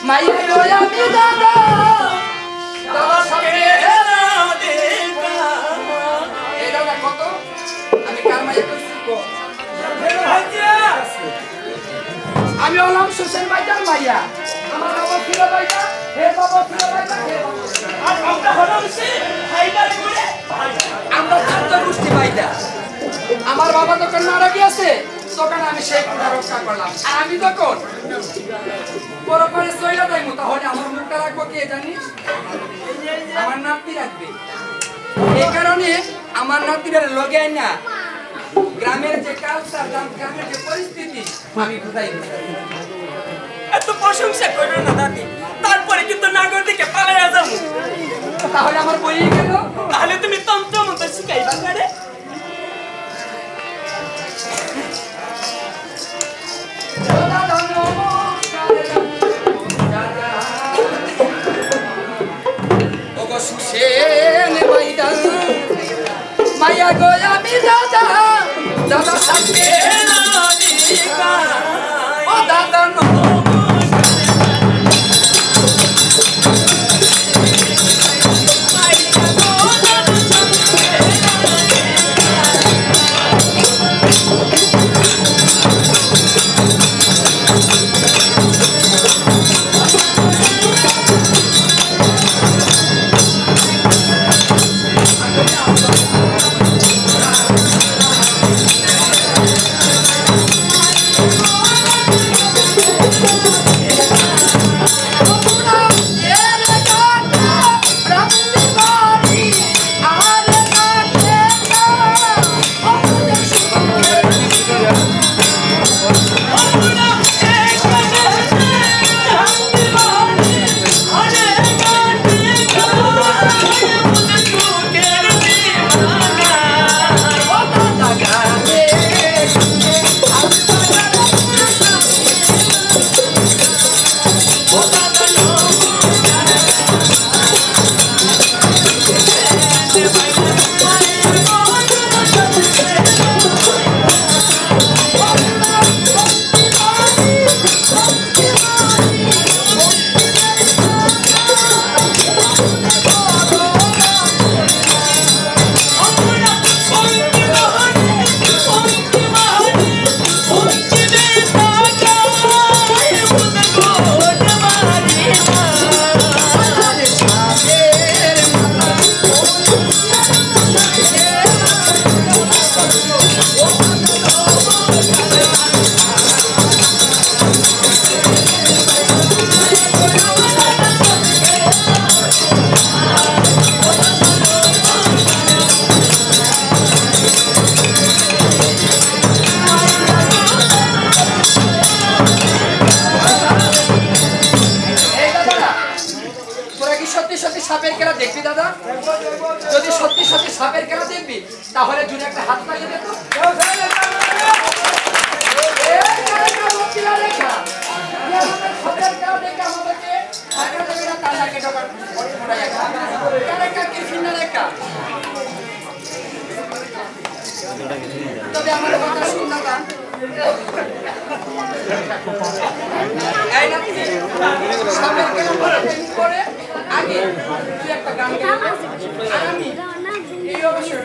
মাইয়া গো আমি দাদা তোমার সাথে এই দাদা কত আমি কার মাইয়া কইছি গো আমি হলাম সুসেন ভাইটার মাইয়া আমার বাবা ছিল ভাইটা হে বাবা ছিল ভাইটা হে আর আমরা হলাম সে ভাইটার করে আমরা চারটা গোষ্ঠী ভাইটা আমার বাবা যখন মারা গিয়েছে তখন আমি সেই পুরা রক্ষা করলাম আর আমি তখন বড় করে সইলা যাইমু তাহলে আমার মুখটা রাখবো কে জানিস আমার নাতি রাখবে এই কারণে আমার নাতির লগে না গ্রামের যে কালচার গ্রামের যে পরিস্থিতি আমি বুঝাই দিচ্ছি এত প্রশংসা করো না দাদি তারপরে কিন্তু নাগর দিকে পালাইয়া যাবো তাহলে আমার বইয়ে গেল তাহলে তুমি তন্ত্র মন্ত্র শিখাইবা করে মাইয়া গো আমি দাদা দাদা সাথে ও দাদা সাপের খেলা দেখবি দাদা যদি সত্যি সত্যি সাপের খেলা দেখবি তাহলে জুড়ে একটা হাত লাগিয়ে দে তো তবে আমার কথা শুন দাদা সাপের খেলা করে আগে তুই একটা গান গাইবি আর আমি এই অবসর